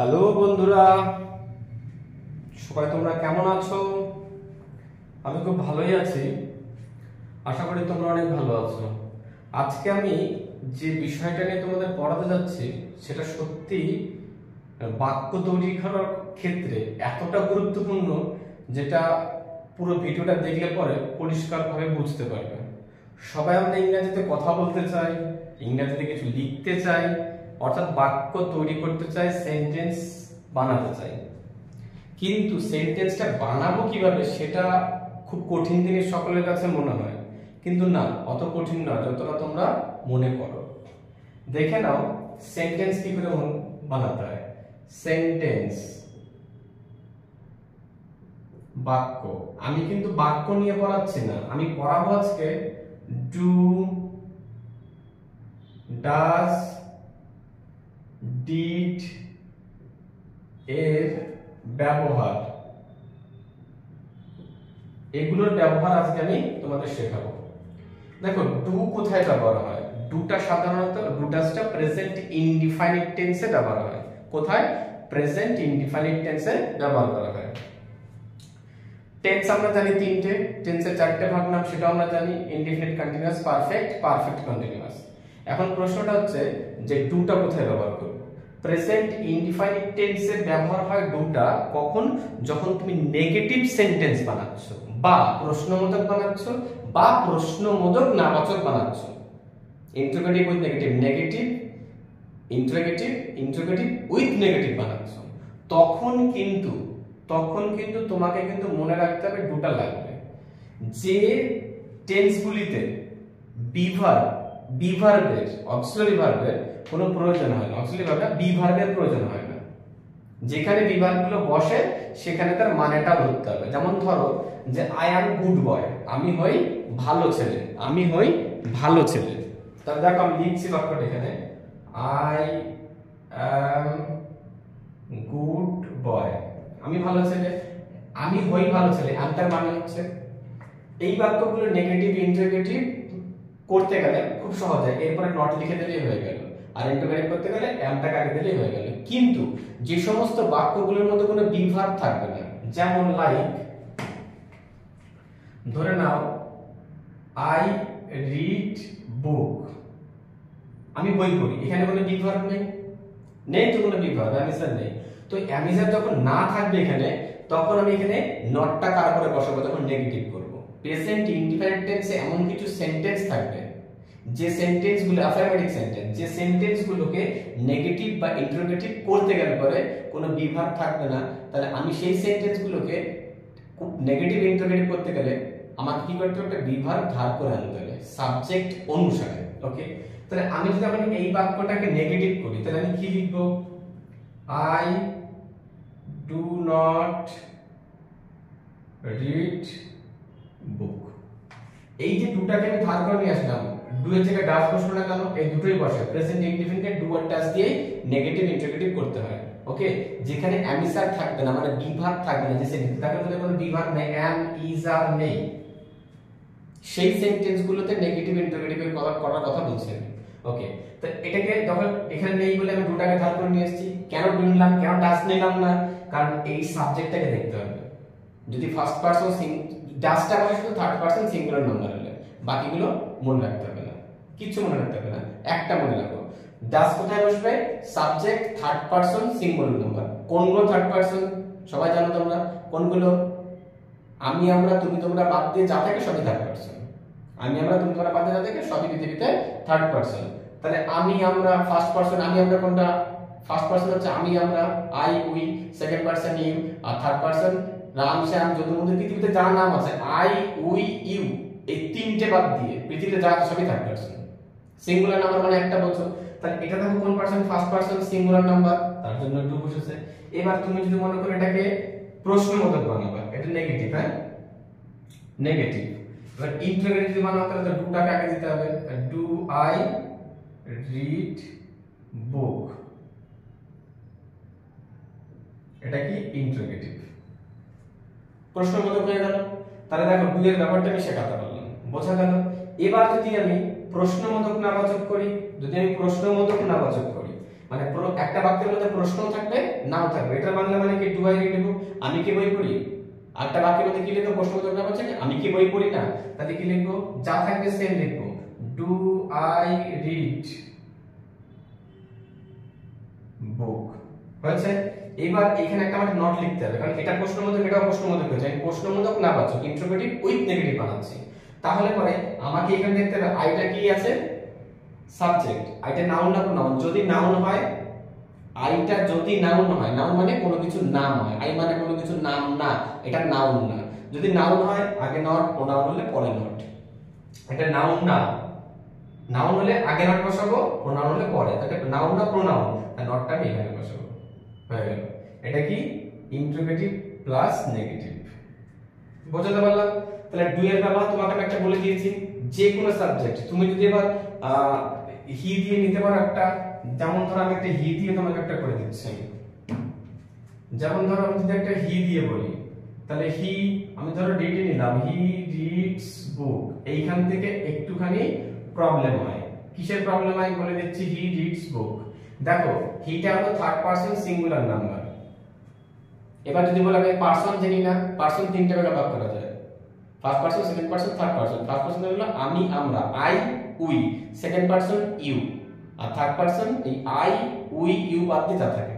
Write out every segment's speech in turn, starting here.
Hello বন্ধুরা, সবাই তোমরা কেমন আছো? আমি খুব ভালোই আছি, আশা করি তোমরা অনেক ভালো আছো। আজকে আমি যে বিষয়টা নিয়ে তোমাদের পড়াতে যাচ্ছি সেটা সত্যি বাক্য তৈরি করার ক্ষেত্রে এতটা গুরুত্বপূর্ণ যেটা পুরো ভিডিওটা দেখলে পরে পরিষ্কারভাবে বুঝতে পারবে। সবাই আমরা ইংরেজিতে কথা বলতে চাই, ইংরেজিতে কিছু লিখতে চাই, অর্থাৎ বাক্য তৈরি করতে চাই, সেন্টেন্স বানাতে চাই, কিন্তু সেন্টেন্সটা বানাবো কিভাবে সেটা খুব কঠিন জিনিস সকলের কাছে মনে হয়, কিন্তু না, অত কঠিন নয় যতটা তোমরা মনে করো। দেখে নাও সেন্টেন্স কি করে বানাতে হয়। সেন্টেন্স বাক্য। আমি কিন্তু বাক্য নিয়ে পড়াচ্ছি না, আমি পড়াবো আজকে ডু, ডাজ, ডিড এর ব্যবহার, এগুলোর ব্যবহার আজকে আমি তোমাদের শেখাবো। দেখো ডু কোথায় ব্যবহার হয়? ডুটা সাধারণত ডুডাসটা প্রেজেন্ট ইনডিফাইনিট টেন্সে ব্যবহার হয়। কোথায়? প্রেজেন্ট ইনডিফাইনিট টেন্সে ব্যবহার করা হয়। টেন্স আমরা জানি তিনটে, টেন্সের চারটে ভাগ নাম সেটা আমরা জানি, indefinite continuous, perfect, perfect continuous. এখন প্রশ্নটা হচ্ছে যে ডুটা কোথায় ব্যবহার করব? প্রেজেন্ট ইনডিফাইনিট টেন্সে ব্যবহার হয় ডুটা কখন? যখন তুমি নেগেটিভ সেন্টেন্স বানাচ্ছ বা প্রশ্নবোধক বানাচ্ছ বা প্রশ্নবোধক নাবাচক বানাচ্ছ। Interrogative with negative, negative interrogative, interrogative with negative বানাচ্ছ, তখন কিন্তু তোমাকে কিন্তু মনে রাখতে হবে ডুটা লাগবে। যে টেন্সগুলিতে বিভার্বের অক্সিলারি ভার্বের কোনো প্রয়োজন হয় না, অক্সিলারি ভার্ব না, বিভার্বের প্রয়োজন হয় না, যেখানে বিভার্বগুলো বসে সেখানে তার মানেটা ধরতে হবে। যেমন ধরো যে আই অ্যাম গুড বয়, আমি হই ভালো ছেলে, আমি হই ভালো ছেলে। তাহলে দেখো আমি লিখছি বাক্যটা এখানে, আই অ্যাম গুড বয়, আমি ভালো ছেলে, আমি হই ভালো ছেলে, তার মানে হচ্ছে এই বাক্যগুলো নেগেটিভ ইন্টারোগেটিভ করতে গেলে খুব সহজ হয়, এরপরে নট লিখে দিলেই হয়ে গেল, আর ইন্টারোগেটিভ করতে গেলে অ্যামটাকে আগে দিলেই হয়ে গেল। কিন্তু যে সমস্ত বাক্যগুলোর মধ্যে কোনো বিভার্ব থাকবে না, যেমন লাইক ধরে নাও আই রিড বুক, আমি বই পড়ি, এখানে কোনো বিভার্ব নেই তো কোনো বিভার্ব, অ্যামিজার নেই। তো অ্যামিজার যখন না থাকবে এখানে, তখন আমি এখানে নটটা কার করে বসাবো? যখন নেগেটিভ করব। প্রেজেন্ট ইনডিফাইনাইট টেন্সে এমন কিছু সেন্টেন্স থাকবে যে সেন্টেন্সগুলো অ্যাফার্মেটিভ সেন্টেন্স, যে সেন্টেন্সগুলোকে নেগেটিভ বা ইন্টারোগেটিভ করতে গেলে পরে কোনো বিভার্ব থাকবে না, তাহলে আমি সেই সেন্টেন্সগুলোকে নেগেটিভ ইন্টারোগেটিভ করতে গেলে আমাকে কি করতে হবে? বিভার্ব ধার করে আনতে হবে সাবজেক্ট অনুসারে। ওকে, তাহলে আমি যদি এখন এই বাক্যটাকে নেগেটিভ করি তাহলে আমি কি লিখব? আই ডু নট রিড বুক। এই যে দুটাকে আমি ধার করে নিয়ে আসলাম, ডু এর জায়গায় ডাজ বসবে না কেন? এই দুটোই বসে, প্রেজেন্ট ইনডিফিনিটে ডু আর ডাজ দিয়ে নেগেটিভ ইন্টারোগেটিভ করতে হয়। ওকে, যেখানে অ্যামিসার থাকবে না, মানে বিভার্ব থাকবে না, যে সেন্টেন্স তার মধ্যে কোনো বিভার্ব নেই, অ্যাম ইজ আর নেই, সেই সেন্টেন্সগুলোতে নেগেটিভ ইন্টারোগেটিভ করার কথা বলছি আমি। ওকে, তো এটাকে যখন এখানে নেই বলে আমি দুটাকে ধার করে নিয়ে এসেছি, কেন ডু নিলাম, কেন ডাজ নিলাম না? কারণ এই সাবজেক্টটাকে দেখতে হবে। যদি ফার্স্ট পারসন ডাজটা বসে শুধু থার্ড পারসন সিঙ্গুলার নাম্বার হলে বাকিগুলো মনে রাখতে হবে না, কিছু মনে রাখতে হবে না, একটা মনে রাখো, ডাজ কোথায় বসবে? Subject third person singular number. কোনগুলো থার্ড পারসন সবাই জানো তোমরা? কোনগুলো? আমি, আমরা, তুমি, তোমরা বাদ দিয়ে যা থাকে সবই থার্ড পারসন। আমি, আমরা, তুমি, তোমরা বাদ দিয়ে যা থাকে সবই পৃথিবীতে থার্ড পারসন। তাহলে আমি, আমরা ফার্স্ট পারসন, আমি, আমরা কোনটা? ফার্স্ট পারসন হচ্ছে আমি, আমরা, I, we, second person you, আর থার্ড পারসন রাম, শ্যাম, যদু, মধু, পৃথিবীতে যা নাম আছে আই, উই, ইউ, এই তিনটে বাদ দিয়ে পৃথিবীতে যা আছে সবই থার্ড পারসন। সিঙ্গুলার নাম্বার মানে একটা বলছো, তাহলে এটা দেখো কোন person? First person singular number, তার জন্য ডু বসেছে। এবার তুমি যদি মনে করো এটাকে প্রশ্নবোধক বানাবা, এটা নেগেটিভ, হ্যাঁ নেগেটিভ। এবার ইন্টারোগেটিভ যদি বানাও তাহলে ডুটাকে আগে দিতে হবে, ডু আই রিড বুক, এটা কি ইন্টারোগেটিভ, প্রশ্নবোধক হয়ে গেল। তাহলে দেখো ডু এর ব্যাপারটা আমি শেখাতে পারলাম, বোঝা গেল। এবার যদি আমি প্রশ্নবোধক নাবাচক করি, মানে একটা বাক্যের মধ্যে প্রশ্নও থাকবে নাও থাকবে। এটা বাংলা মানে কি ডু আই রিড বুক, আমি কি বই পড়ি। একটা বাক্যের মধ্যে কি লিখবো, প্রশ্নবোধক নাম হচ্ছে আমি কি বই পড়ি না, তাহলে কি লিখবো, যা থাকবে সেম লিখবো, ডু আই রিড বুক। হয়েছে। এবার এখানে একটা আমাকে নট লিখতে হবে, কারণ এটা প্রশ্নবোধক এটাও প্রশ্নবোধক হয়েছে, আমি প্রশ্নবোধক না বাচক ইন্টারোগেটিভ উইথ নেগেটিভ বানাচ্ছি। তাহলে পরে আমাকে এখানে দেখতে হবে আইটা কি আছে, সাবজেক্ট। আইটা নাউন না প্রোনাউন, যদি নাউন হয়, আইটা যদি নাউন হয়, নাউন মানে কোনো কিছু নাম হয়, আই মানে কোনো কিছু নাম না, এটা নাউন না। যদি নাউন হয় আগে নট, প্রোনাউন হলে পরে নট। এটা নাউন না, নাউন হলে আগে নট বসাবো, প্রোনাউন হলে পরে, তাহলে নাউন না প্রোনাউন, আর নটটা আমি এখানে বসাবো। হয়ে গেল। এটা কি ইন্টারোগেটিভ প্লাস নেগেটিভ। বোঝাতে পারলাম? তাহলে ডু এর ব্যবহার তোমাকে আমি একটা বলে দিয়েছি, যে কোনো সাবজেক্ট তুমি যদি এবার হি দিয়ে নিতে পারো একটা, যেমন ধরো আমি একটা হি দিয়ে তোমাকে একটা করে দিচ্ছি, যেমন ধরো আমি যদি একটা হি দিয়ে বলি, তাহলে হি আমি ধরো ডিটি নিলাম, হি রিডস বুক। এইখান থেকে একটুখানি প্রবলেম হয়। কিসের প্রবলেম হয় বলে দিচ্ছি, হি রিডস বুক। দেখো হিটা হলো থার্ড পারসন সিঙ্গুলার নাম্বার। এবার যদি বলা হয় পারসন জানি না, পারসন তিনটা ভাগে ভাগ করা যায়, first person, second person, third person. First person হলো আমি আমরা, I we, second person you, আর থার্ড পারসন এই আই উই ইউ বাদ দিয়ে যা থাকে।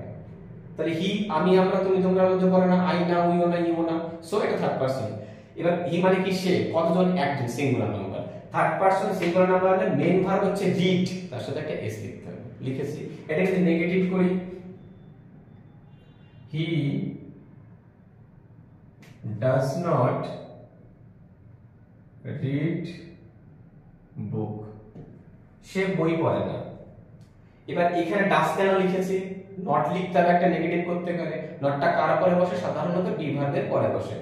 তাহলে হি আমি আমরা তুমি তোমরা মধ্যে পড়ে না, আই না উই না ইউ না, সো এটা থার্ড পারসন। এবার হি মানে কি সে, কতজন, একজন, singular number. Third person singular number মানে মেইন ভার্ব হচ্ছে রিড, তার সাথে একটা এস লিখতে হবে, লিখেছি। এটা যদি নেগেটিভ করি, হি does not read book, সে বই পড়ে না। এবার এখানে ডাস কেন লিখেছি, নট লিখতে হবে একটা নেগেটিভ করতে গেলে, নটটা কার পরে বসে, সাধারণত বি ভার্বের পরে বসে,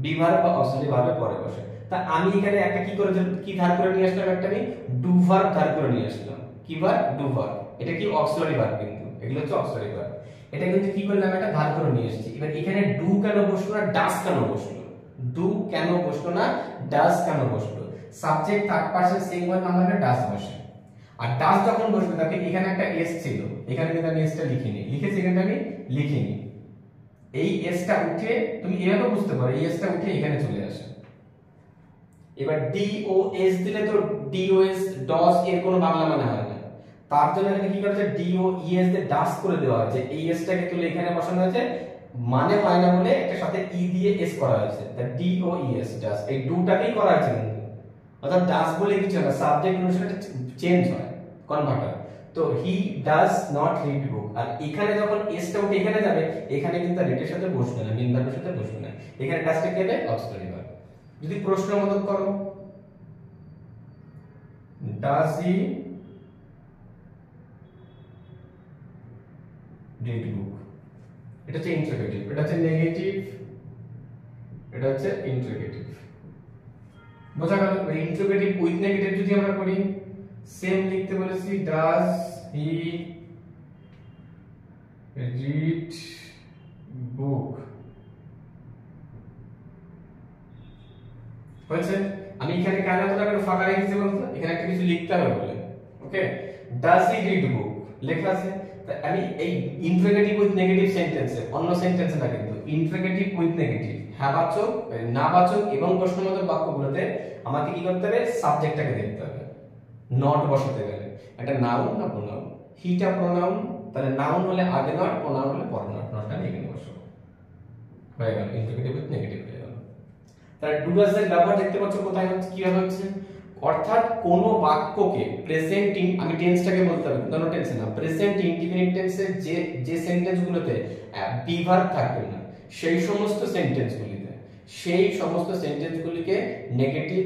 বি ভার্ব বা অক্সিলারি ভার্বের পরে বসে। তা আমি এখানে একটা কি করে, কি ধার করে নিয়ে আসলাম, একটা আমি ডু ভার্ব ধার করে নিয়ে আসলাম। কি ভার্ব, ডু ভার্ব। এটা কি অক্সিলারি ভার্ব, কিন্তু এগুলো হচ্ছে অক্সিলারি ভার্ব। এটা কিন্তু কি করলাম, একটা ধার করে নিয়ে এসেছি। এবার এখানে ডু কেন বসলো না, ডাস কেন বসলো, ডু কেন বসলো না, ডাস কেন বসলো। সাবজেক্ট থার্ড পারসন সিঙ্গুলার নাম্বারে ডাস বসে, আর ডাস যখন বসবে তাকে এখানে একটা এস ছিল, এখানে কিন্তু আমি এসটা লিখিনি, লিখেছি এখানে আমি লিখিনি। এই এসটা উঠে তুমি এভাবে বুঝতে পারো, এই এসটা উঠে এখানে চলে আসে। এবার ডি ও এস দিলে তো ডি ও এস ডস এর কোনো বাংলা মানে হয় না, তার জন্য এখানে কি করেছে, ডি ও ই এস দিয়ে ডাস করে দেওয়া হয়েছে। এই এসটাকে তুলে এখানে বসানো হয়েছে, মানে হয় না বলে একটা সাথে ই দিয়ে এস করা হয়েছে, তা ডি ও ই এস ডাস, এই ডুটাকেই করা হয়েছে কিন্তু, অর্থাৎ ডাস বলে কিছু না, সাবজেক্ট অনুসারে চেঞ্জ হয়, কনভার্টার। তো he does not read book, আর এখানে যখন এসটা উঠে এখানে যাবে, এখানে কিন্তু রিডের সাথে বসবে না, মেইন ভার্বের সাথে বসবে না, এখানে ডাসটা কি হবে, অক্সিলারি ভার্ব। যদি প্রশ্ন মদত করো, ডাজ হি রিড বুক, এটা হচ্ছে ইন্টারোগেটিভ, এটা হচ্ছে নেগেটিভ, এটা হচ্ছে ইন্টারোগেটিভ। বোঝা গেল? ইন্টারোগেটিভ উইথ নেগেটিভ যদি আমরা করি, সেম লিখতে বলেছি, ডাজ হি রিড বুক। হয়েছে? আমি এখানে কেন এতটা করে ফাঁকা রেখেছি বলতো, এখানে একটা কিছু লিখতে হবে বলে। ওকে, ডাজ হি রিড বুক লেখা আছে, আমি এই ইন্টারোগেটিভ উইথ নেগেটিভ সেন্টেন্সে, অন্য সেন্টেন্সে না কিন্তু, ইন্টারোগেটিভ উইথ নেগেটিভ, হ্যাঁ বাচক না বাচক এবং প্রশ্নবোধক বাক্যগুলোতে আমাকে কি করতে হবে, সাবজেক্টটাকে দেখতে হবে। নট বসাতে গেলে একটা নাউন না প্রোনাউন, হিটা প্রোনাউন, তাহলে নাউন হলে আগে নট, প্রোনাউন হলে পরে নট, নটটা এখানে বসাবো। হয়ে গেল ইন্টারোগেটিভ উইথ নেগেটিভ হয়ে গেল। তাহলে ডু ডাজ এর ব্যবহার দেখতে পাচ্ছ কোথায় হচ্ছে, কিভাবে হচ্ছে, অর্থাৎ কোন বাক্যকে প্রেজেন্ট আমি টেন্সটাকে বলতে হবে, কোনো টেন্স না, প্রেজেন্ট ইনডিফিনিট টেন্সের যে সেন্টেন্সগুলোতে বি ভার্ব থাকবে না, সেই সমস্ত সেন্টেন্সগুলিকে নেগেটিভ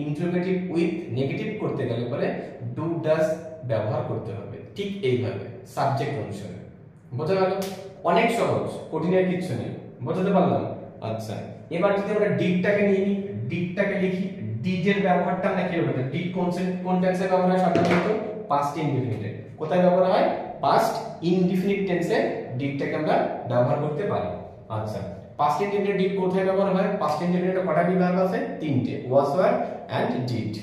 ইন্টারোগেটিভ উইথ নেগেটিভ করতে গেলে পরে ডু ডাজ ব্যবহার করতে হবে, ঠিক এইভাবে সাবজেক্ট অনুসারে। বোঝা গেল? অনেক সহজ, কঠিনের কিছু নেই। বোঝাতে পারলাম? আচ্ছা, এবার যদি আমরা ডিডটাকে নিই, ডিডটাকে লিখি, ডিডের ব্যবহারটা আমরা কি হবে, ডিড কোন টেন্সে ব্যবহার হয়, সাধারণত পাস্ট ইনডিফিনিটে। কোথায় ব্যবহার হয়, পাস্ট ইনডিফিনিট টেন্সে ডিডটাকে আমরা ব্যবহার করতে পারি। আচ্ছা, পাস্ট ইনডিফিনিট ডিড কোথায় ব্যবহার হয়, পাস্ট ইনডিফিনিটে কটা ভার্ব আছে, তিনটে, was were and did.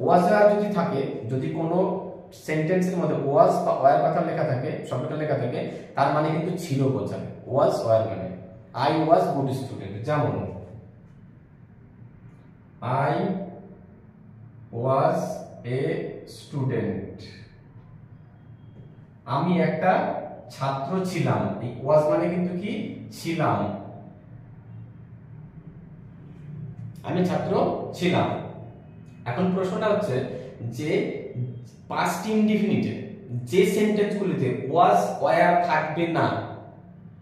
Was were যদি থাকে, যদি কোনো সেন্টেন্সের মধ্যে ওয়াজ বা ওয়ার কথা লেখা থাকে, শব্দটা লেখা থাকে, তার মানে কিন্তু ছিল বোঝায়। ওয়াজ ওয়ার মানে আই ওয়াজ গুড স্টুডেন্ট। যেমন আই ওয়াজ এ স্টুডেন্ট, আমি একটা ছাত্র ছিলাম। এই ওয়াজ মানে কিন্তু কি ছিলাম, আমি ছাত্র ছিলাম। এখন প্রশ্নটা হচ্ছে যে পাস্ট ইনডিফিনিটে যে সেন্টেন্সগুলিতে ওয়াজ ওয়্যার থাকবে না,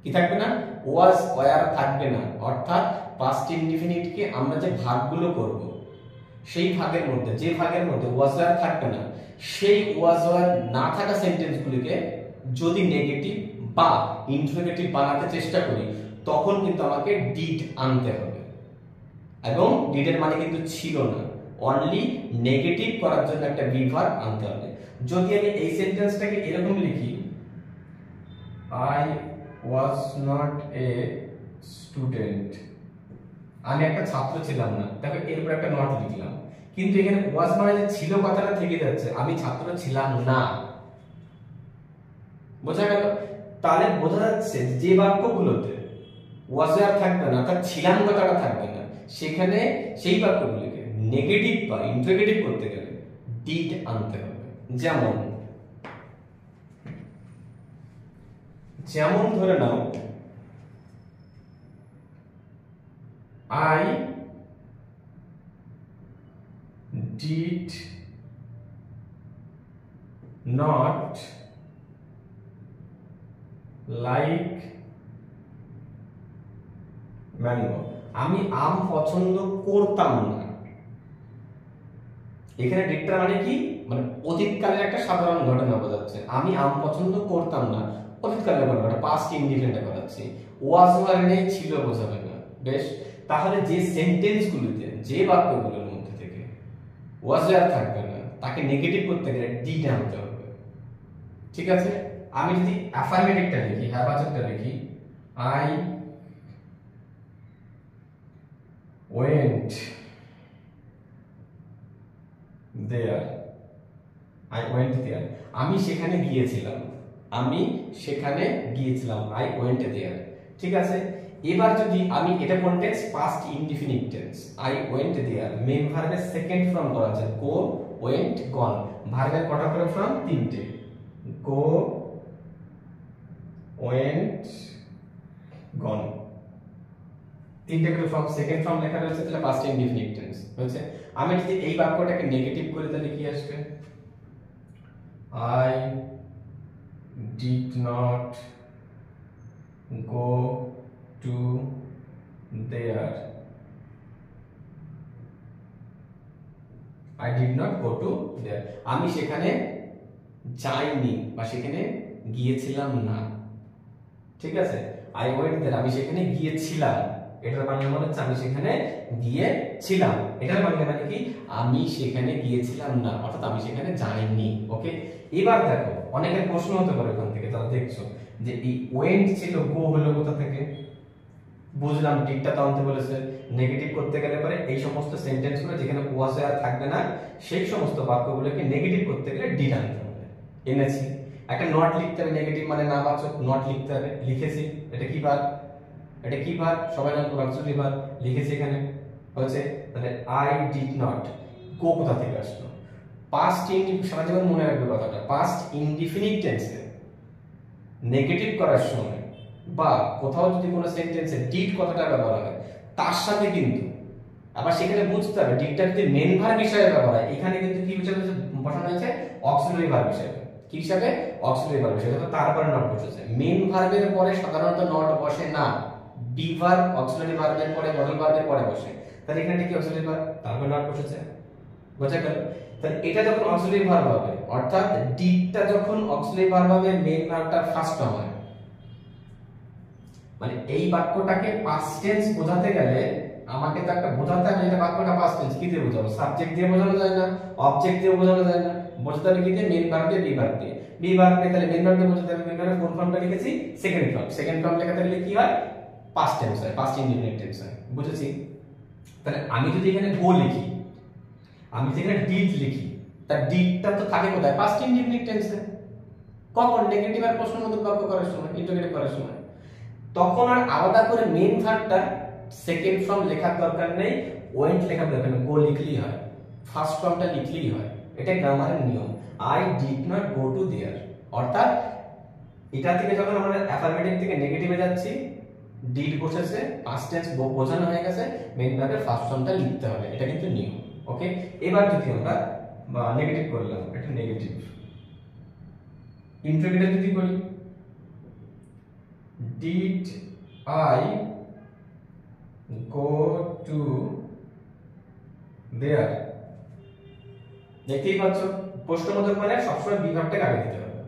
কি থাকবে না? ওয়াজ ওয়্যার থাকবে না, অর্থাৎ পাস্ট ইনডিফিনিটকে আমরা যে ভাগগুলো করব সেই ভাগের মধ্যে, যে ভাগের মধ্যে ওয়াজ ওয়্যার থাকবে না, সেই ওয়াজ ওয়্যার না থাকা সেন্টেন্সগুলিকে যদি নেগেটিভ বা ইন্টারোগেটিভ বানাতে চেষ্টা করি, তখন কিন্তু আমাকে ডিড আনতে হবে। এবং ডিডের মানে কিন্তু ছিল না, অনলি নেগেটিভ করার জন্য একটা বি ভার্ব আনতে হবে। যদি আমি এই সেন্টেন্সটাকে এরকম লিখি, I was not a student, আমি একটা ছাত্র ছিলাম না, দেখো এরপর একটা নট লিখলাম, কিন্তু এখানে ওয়াজ মানে যে ছিল কথাটা থেকে যাচ্ছে, আমি ছাত্র ছিলাম না। বোঝা গেল? তাহলে বোঝা যাচ্ছে যে বাক্যগুলোতে ওয়াজ আর থাকবে না, অর্থাৎ ছিলাম কথাটা থাকবে না, সেখানে সেই বাক্যগুলোকে নেগেটিভ বা ইন্টারোগেটিভ করতে গেলে ডিড আনতে হবে। যেমন যেমন ধরে নাও, I did not like mango, আমি আম পছন্দ করতাম না। এখানে ডিডটা মানে কি, মানে অতীতকালের একটা সাধারণ ঘটনা বোঝাচ্ছে। আমি আম পছন্দ করতাম না, অতীতকালের ঘটনা, পাস্ট ইনডিফিনিট বোঝাচ্ছে। ওয়াজ মানে নেই, ছিল বোঝাবে না। বেশ, তাহলে যে সেন্টেন্সগুলোতে, যে বাক্যগুলোর মধ্যে থেকে ওয়াজ আর থাকবে না, তাকে নেগেটিভ করতে গেলে ডিড আনতে হবে। ঠিক আছে? আমি যদি অ্যাফার্মেটিভটা লিখি, হ্যাবাচকটা লিখি, I went there, I went there, আমি সেখানে গিয়েছিলাম, আমি সেখানে গিয়েছিলাম, আই ওয়েন্ট দেয়ার। ঠিক আছে? এবার যদি আমি এটা কোন tense, past indefinite tense, I went there, main ভার্বের সেকেন্ড ফর্ম করা আছে, গো, ওয়েন্ট, গন। ভার্বের কটা করে ফর্ম? তিনটে, গো, ওয়েন্ট, গন, তিনটে করে ফর্ম, সেকেন্ড ফর্ম লেখা রয়েছে, তাহলে পাস্ট ইনডিফিনিট টেন্স হচ্ছে। আমি যদি এই বাক্যটাকে নেগেটিভ করি তাহলে কি আসবে? I did not go to there, I did not go to there, আমি সেখানে যাইনি বা সেখানে গিয়েছিলাম না। ঠিক আছে? I went there, আমি সেখানে গিয়েছিলাম, এটার বাংলা মানে হচ্ছে আমি সেখানে গিয়েছিলাম। এটার বাংলা মানে কি, আমি সেখানে গিয়েছিলাম না, অর্থাৎ আমি সেখানে যাইনি। ওকে, এবার দেখো অনেকের প্রশ্ন হতে পারে ওখান থেকে, তারা দেখছো যে এই ওয়েন্ট ছিল, গো হলো কোথা থেকে? বুঝলাম, ডিডটা তো আনতে বলেছে। নেগেটিভ করতে গেলে পরে এই সমস্ত সেন্টেন্সগুলো যেখানে ওয়াজ আর থাকবে না, সেই সমস্ত বাক্যগুলোকে নেগেটিভ করতে গেলে ডিড আনতে হবে। এনেছি, একটা নট লিখতে হবে, নেগেটিভ মানে না বাচক, নট লিখতে হবে, লিখেছি। এটা কি ভার্ব? এটা কি ভার্ব? সবাই জানো, অক্সিলারি ভার্ব। লিখেছি এখানে হচ্ছে, তাহলে আই ডিড নট, গো কোথা থেকে আসলো? পাস্ট ইনডিফিনিট, সারা জীবন মনে রাখবে কথাটা, পাস্ট ইনডিফিনিট টেন্সে নেগেটিভ করার সময় বা কোথাও যদি কোনো সেন্টেন্সে ডিড কথাটা ব্যবহার হয়, তার সাথে কিন্তু আবার সেখানে বুঝতে হবে ডিডটা যদি মেন ভার্ব হিসেবে ব্যবহার হয়, এখানে কিন্তু কি হিসেবে বসানো হয়েছে? অক্সিলারি ভার্ব হিসেবে। কি হিসাবে? অক্সিলারি ভার্ব হিসেবে। তারপরে নট বসেছে। মেন ভার্বের পরে সাধারণত নট বসে না, বি ভার্ব অক্সিলারি ভার্বের পরে, মডেল ভার্বের পরে বসে। তাহলে এখানে কি অক্সিলারি ভার্ব, তারপরে নট বসেছে। বোঝা গেল? তাহলে এটা যখন অক্সিলারি ভার্ব হবে, অর্থাৎ ডিডটা যখন অক্সিলারি ভার্ব হবে, মেন ভার্বটা ফার্স্ট হয়। মানে এই বাক্যটাকে পাস্ট টেন্স বোঝাতে গেলে আমাকে তো একটা বোঝাতে হবে এটা বাক্যটা পাস্ট টেন্স। কি দিয়ে বোঝাবো? সাবজেক্ট দিয়ে বোঝানো যায় না, অবজেক্ট দিয়ে বোঝানো যায় না, বোঝাতে হবে কি দিয়ে? মেন ভার্ব দিয়ে, বি ভার্ব দিয়ে। বি ভার্ব দিয়ে, তাহলে মেন ভার্ব দিয়ে বোঝাতে হবে। মেন ভার্বের কোন ফর্মটা লিখেছি? Second form. সেকেন্ড ফর্ম লেখা থাকলে কি হয়? পাস্ট টেন্স হয়, পাস্ট ইনডিফিনিট টেন্স হয়। বুঝেছি? তাহলে আমি যদি এখানে গো লিখি, আমি যদি এখানে ডিড লিখি, তার ডিডটা তো থাকে কোথায় পাস্ট ইনডিফিনিট টেন্সে। কখন? নেগেটিভ আর প্রশ্নবোধক বাক্য করার সময়, ইন্টারোগেটিভ করার সময়। তখন আর আলাদা করে মেইন ভার্বটা সেকেন্ড ফর্ম লেখার দরকার নেই, ওয়েন্ট লেখার দরকার নেই, গো লিখলেই হয়, ফার্স্ট ফর্মটা লিখলেই হয়। এটা গ্রামারের নিয়ম। I did not go to their, অর্থাৎ এটা থেকে যখন আমরা অ্যাফার্মেটিভ থেকে নেগেটিভে যাচ্ছি, ডিড বসেছে, পাস্ট টেন্স বোঝানো হয়ে গেছে, মেইন ভার্বের ফার্স্ট ফর্মটা লিখতে হবে, এটা কিন্তু নিয়ম। ওকে, এবার যদি আমরা নেগেটিভ করলাম, এটা নেগেটিভ। ইন্টারোগেটিভ যদি করি, did I go to their, দেখতেই পাচ্ছ প্রশ্নবোধক মানে সবসময় বি ভার্বটাকে আগে দিতে হবে।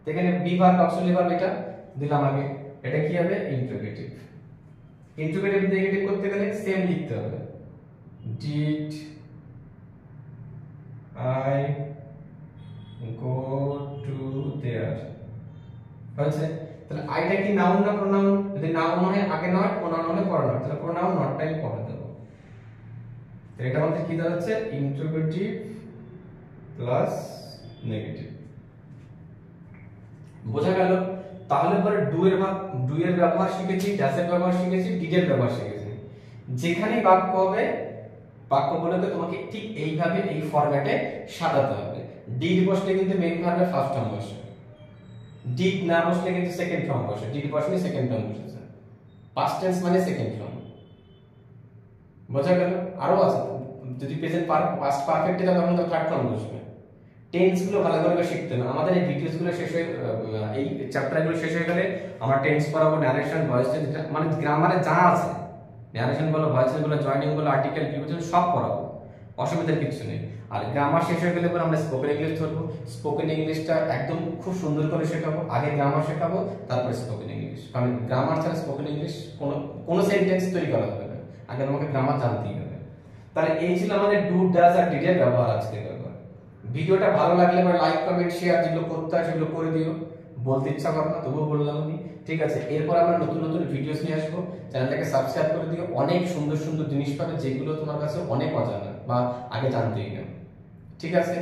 এখানে বি ভার্ব অক্সিলারি ভার্ব এটা দিলাম আগে, এটা কি হবে? ইন্টারোগেটিভ। ইন্টারোগেটিভ নেগেটিভ করতে গেলে সেম লিখতে হবে, did I go to their. হয়েছে? তাহলে আইটা কি নাউন না প্রোনাউন? যদি নাউন হয় আগে নট, প্রোনাউন হলে পরে নট, তাহলে প্রোনাউন নটটাই পরে দেব। তাহলে এটা আমাদের কি দাঁড়াচ্ছে? Interrogative plus negative. বোঝা গেল? তাহলে পরে ডু এর ব্যবহার শিখেছি, ড্যাশের ব্যবহার শিখেছি, ডিড এর ব্যবহার শিখেছি। যেখানেই বাক্য হবে, বাক্যগুলোকে তোমাকে ঠিক এইভাবে এই ফরম্যাটে সাজাতে হবে। ডিড বসলে কিন্তু মেইন ভার্বের ফার্স্ট ফর্ম বসে, ডিড না বসলে কিন্তু সেকেন্ড ফর্ম বসে, ডিড বসলে সেকেন্ড ফর্ম বসেছে। পাস্ট টেন্স মানে সেকেন্ড ফর্ম। বোঝা গেল? আরো আছে, যদি প্রেজেন্ট পাস্ট পারফেক্ট এটা তখন তো থার্ড ফর্ম বসবে। টেন্স গুলো ভালো করে শিখতে হবে। আমাদের এই ভিডিওস গুলো শেষ হয়ে, এই চ্যাপ্টারগুলো শেষ হয়ে গেলে আমরা টেন্স পড়াবো, ন্যারেশন, ভয়েস টেন্স, মানে গ্রামারে যা আছে, ন্যারেশন বলো, ভয়েস টেন্স বলো, জয়েনিং বলো, আর্টিকেল, প্রিপোজিশন সব পড়াবো, অসুবিধার কিছু নেই। আর গ্রামার শেষ হয়ে গেলে পরে আমরা স্পোকেন ইংলিশ ধরবো। স্পোকেন ইংলিশটা একদম খুব সুন্দর করে শেখাবো। আগে গ্রামার শেখাবো, তারপরে স্পোকেন ইংলিশ। কারণ গ্রামার ছাড়া স্পোকেন ইংলিশ কোনো সেন্টেন্স তৈরি করা যাবে না, আগে তোমাকে গ্রামার জানতেই হবে। তাহলে এই ছিল আমাদের ডু, ডাজ আর ডিড এর ব্যবহার আজকে। ভিডিওটা ভালো লাগলে বা লাইক, কমেন্ট, শেয়ার যেগুলো করতে হয় সেগুলো করে দিও। বলতে ইচ্ছা করে না তবুও বললাম আমি, ঠিক আছে? এরপর আমরা নতুন নতুন ভিডিওস নিয়ে আসবো, চ্যানেলটাকে সাবস্ক্রাইব করে দিও। অনেক সুন্দর সুন্দর জিনিস পাবে যেগুলো তোমার কাছে অনেক অজানা বা আগে জানতেই না, ঠিক আছে?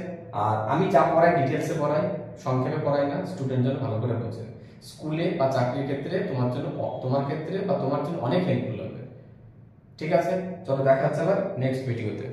আর আমি যা পড়াই ডিটেলসে পড়াই, সংক্ষেপে পড়াই না, স্টুডেন্ট যেন ভালো করে বোঝে। স্কুলে বা চাকরির ক্ষেত্রে তোমার ক্ষেত্রে বা তোমার জন্য অনেক হেল্পফুল হবে, ঠিক আছে? চলো দেখা হচ্ছে আবার নেক্সট ভিডিওতে।